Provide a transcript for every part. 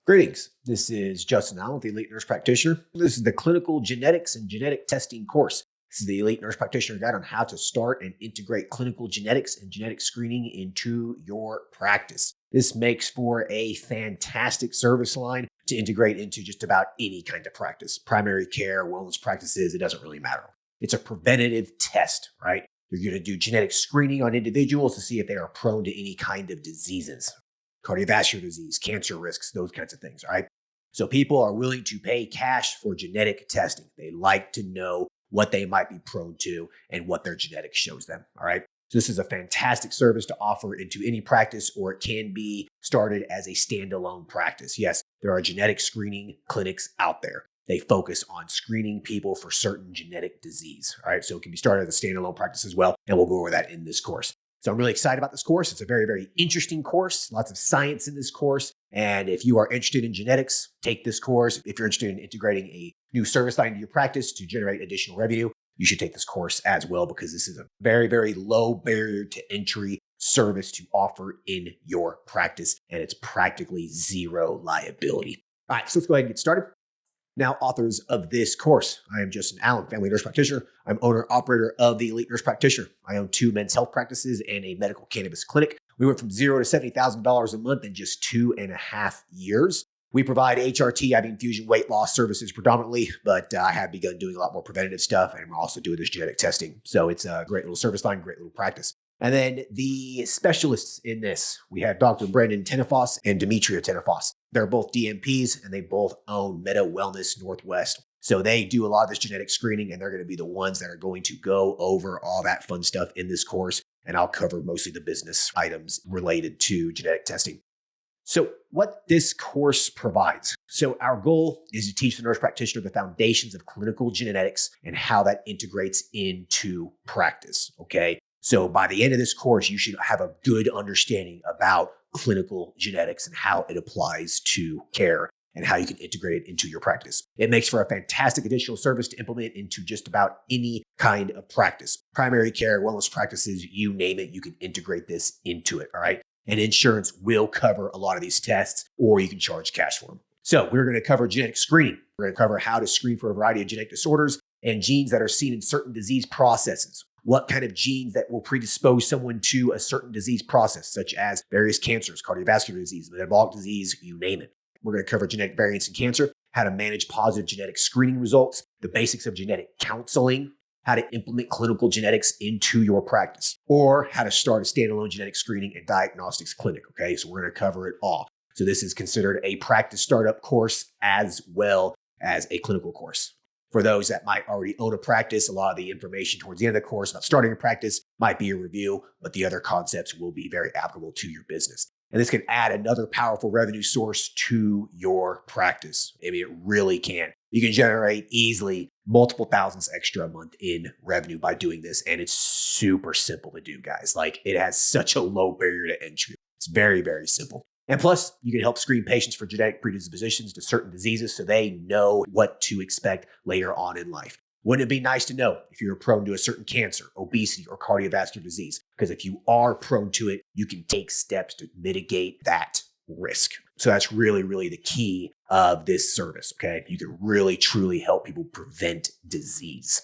Greetings. This is Justin Allen with the Elite Nurse Practitioner. This is the Clinical Genetics and Genetic Testing course. This is the Elite Nurse Practitioner guide on how to start and integrate clinical genetics and genetic screening into your practice. This makes for a fantastic service line to integrate into just about any kind of practice. Primary care, wellness practices, it doesn't really matter. It's a preventative test, right? You're going to do genetic screening on individuals to see if they are prone to any kind of diseases. Cardiovascular disease, cancer risks, those kinds of things, all right? So people are willing to pay cash for genetic testing. They like to know what they might be prone to and what their genetics shows them, all right? So this is a fantastic service to offer into any practice, or it can be started as a standalone practice. Yes, there are genetic screening clinics out there. They focus on screening people for certain genetic disease, all right? So it can be started as a standalone practice as well, and we'll go over that in this course. So I'm really excited about this course. It's a very, very interesting course, lots of science in this course. And if you are interested in genetics, take this course. If you're interested in integrating a new service line into your practice to generate additional revenue, you should take this course as well, because this is a very, very low barrier to entry service to offer in your practice. And it's practically zero liability. All right, so let's go ahead and get started. Now, authors of this course. I am Justin Allen, family nurse practitioner. I'm owner-operator of the Elite Nurse Practitioner. I own 2 men's health practices and a medical cannabis clinic. We went from $0 to $70,000 a month in just 2.5 years. We provide HRT, IV infusion, weight loss services predominantly, but I have begun doing a lot more preventative stuff, and we're also doing this genetic testing. So it's a great little service line, great little practice. And then the specialists in this, we have Dr. Brendan Tennefoss and Demetria Tennefoss. They're both DNPs, and they both own Meta Wellness Northwest. So they do a lot of this genetic screening, and they're going to be the ones that are going to go over all that fun stuff in this course. And I'll cover mostly the business items related to genetic testing. So what this course provides. So our goal is to teach the nurse practitioner the foundations of clinical genetics and how that integrates into practice, okay? So by the end of this course, you should have a good understanding about clinical genetics and how it applies to care and how you can integrate it into your practice. It makes for a fantastic additional service to implement into just about any kind of practice. Primary care, wellness practices, you name it, you can integrate this into it, all right? And insurance will cover a lot of these tests, or you can charge cash for them. So we're going to cover genetic screening. We're going to cover how to screen for a variety of genetic disorders and genes that are seen in certain disease processes. What kind of genes that will predispose someone to a certain disease process, such as various cancers, cardiovascular disease, metabolic disease, you name it. We're going to cover genetic variants in cancer, how to manage positive genetic screening results, the basics of genetic counseling, how to implement clinical genetics into your practice, or how to start a standalone genetic screening and diagnostics clinic, okay? So we're going to cover it all. So this is considered a practice startup course as well as a clinical course. For those that might already own a practice, a lot of the information towards the end of the course about starting a practice might be a review, but the other concepts will be very applicable to your business. And this can add another powerful revenue source to your practice. I mean, it really can. You can generate easily multiple thousands extra a month in revenue by doing this. And it's super simple to do, guys. Like, it has such a low barrier to entry. It's very, very simple. And plus, you can help screen patients for genetic predispositions to certain diseases so they know what to expect later on in life. Wouldn't it be nice to know if you're prone to a certain cancer, obesity, or cardiovascular disease? Because if you are prone to it, you can take steps to mitigate that risk. So that's really, really the key of this service, okay? You can really, truly help people prevent disease.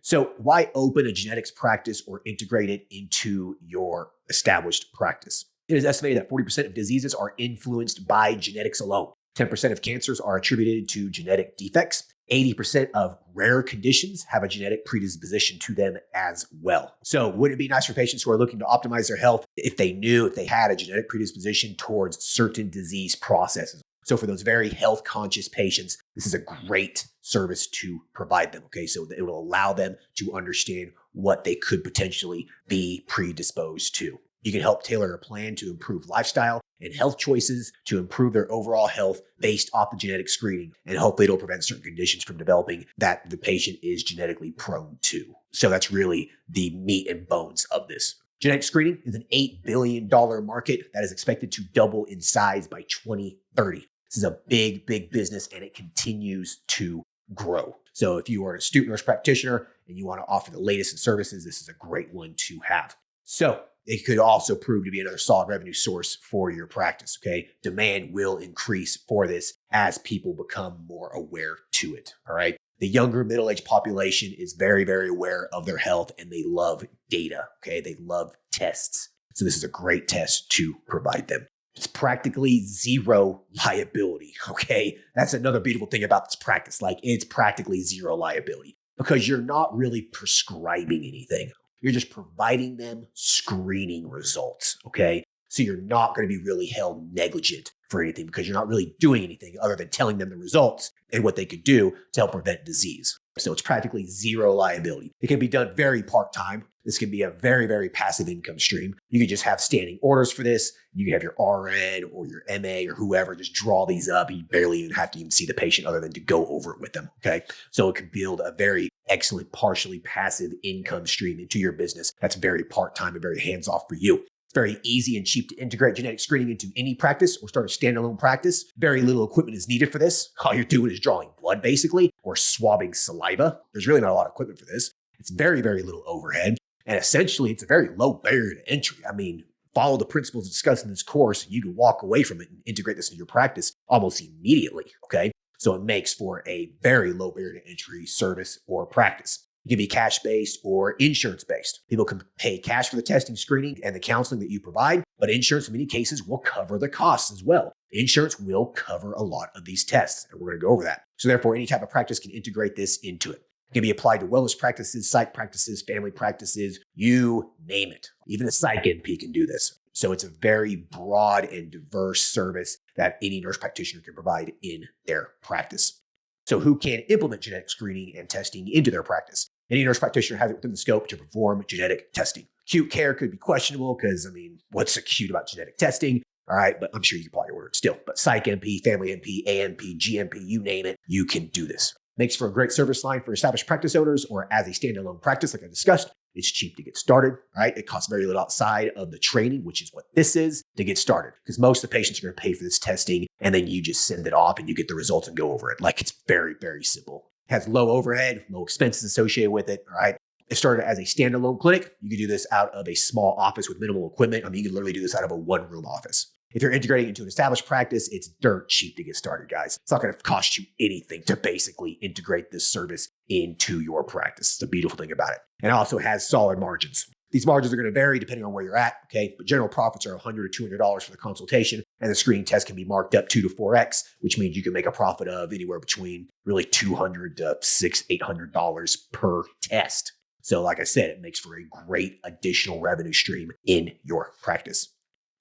So why open a genetics practice or integrate it into your established practice? It is estimated that 40% of diseases are influenced by genetics alone. 10% of cancers are attributed to genetic defects. 80% of rare conditions have a genetic predisposition to them as well. So wouldn't it be nice for patients who are looking to optimize their health if they knew if they had a genetic predisposition towards certain disease processes? So for those very health conscious patients, this is a great service to provide them, okay? So it will allow them to understand what they could potentially be predisposed to. You can help tailor a plan to improve lifestyle and health choices to improve their overall health based off the genetic screening. And hopefully it'll prevent certain conditions from developing that the patient is genetically prone to. So that's really the meat and bones of this. Genetic screening is an $8 billion market that is expected to double in size by 2030. This is a big, big business, and it continues to grow. So if you are a student nurse practitioner and you want to offer the latest in services, this is a great one to have. So it could also prove to be another solid revenue source for your practice. Okay. Demand will increase for this as people become more aware to it. All right. The younger middle-aged population is very, very aware of their health and they love data. Okay. They love tests. So this is a great test to provide them. It's practically zero liability. Okay. That's another beautiful thing about this practice. Like it's practically zero liability because you're not really prescribing anything. You're just providing them screening results. Okay. So you're not going to be really held negligent for anything because you're not really doing anything other than telling them the results and what they could do to help prevent disease. So it's practically zero liability. It can be done very part-time. This can be a very, very passive income stream. You could just have standing orders for this. You can have your RN or your MA or whoever just draw these up. You barely even have to even see the patient other than to go over it with them. Okay. So it can build a very excellent, partially passive income stream into your business. That's very part-time and very hands-off for you. It's very easy and cheap to integrate genetic screening into any practice or start a standalone practice. Very little equipment is needed for this. All you're doing is drawing blood basically or swabbing saliva. There's really not a lot of equipment for this. It's very, very little overhead. And essentially, it's a very low barrier to entry. I mean, follow the principles discussed in this course, you can walk away from it and integrate this into your practice almost immediately, okay? So it makes for a very low barrier to entry service or practice. It can be cash-based or insurance-based. People can pay cash for the testing, screening, and the counseling that you provide, but insurance in many cases will cover the costs as well. Insurance will cover a lot of these tests, and we're going to go over that. So therefore, any type of practice can integrate this into it. It can be applied to wellness practices, psych practices, family practices, you name it. Even a psych NP can do this. So it's a very broad and diverse service that any nurse practitioner can provide in their practice. So who can implement genetic screening and testing into their practice? Any nurse practitioner has it within the scope to perform genetic testing. Acute care could be questionable because, what's acute about genetic testing? All right, but I'm sure you can probably order it still. But psych NP, family NP, ANP, GNP, you name it, you can do this. Makes for a great service line for established practice owners or as a standalone practice, like I discussed. It's cheap to get started, right? It costs very little outside of the training, which is what this is, to get started. Because most of the patients are going to pay for this testing, and then you just send it off and you get the results and go over it. Like it's very, very simple. It has low overhead, low expenses associated with it, all right? It started as a standalone clinic. You can do this out of a small office with minimal equipment. You can literally do this out of a one-room office. If you're integrating into an established practice, it's dirt cheap to get started, guys. It's not going to cost you anything to basically integrate this service into your practice. It's the beautiful thing about it. And it also has solid margins. These margins are going to vary depending on where you're at, okay? But general profits are $100 to $200 for the consultation, and the screening test can be marked up 2 to 4x, which means you can make a profit of anywhere between really $200 to $600, $800 per test. So like I said, it makes for a great additional revenue stream in your practice.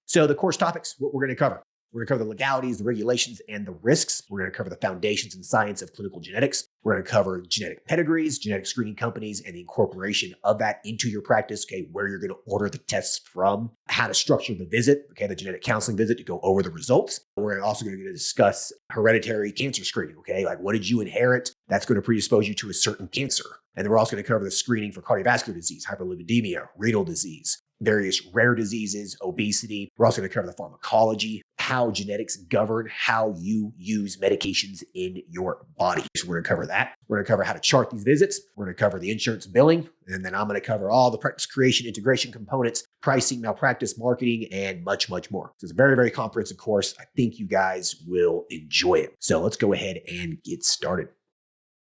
So the course topics, what we're going to cover. We're going to cover the legalities, the regulations, and the risks. We're going to cover the foundations and science of clinical genetics. We're going to cover genetic pedigrees, genetic screening companies, and the incorporation of that into your practice, okay, where you're going to order the tests from, how to structure the visit, okay, the genetic counseling visit to go over the results. We're also going to discuss hereditary cancer screening, okay, like what did you inherit that's going to predispose you to a certain cancer. And then we're also going to cover the screening for cardiovascular disease, hyperlipidemia, renal disease, various rare diseases, obesity. We're also going to cover the pharmacology, how genetics govern how you use medications in your body. So we're going to cover that. We're going to cover how to chart these visits. We're going to cover the insurance billing. And then I'm going to cover all the practice creation, integration components, pricing, malpractice, marketing, and much, much more. So it's a very, very comprehensive course. I think you guys will enjoy it. So let's go ahead and get started.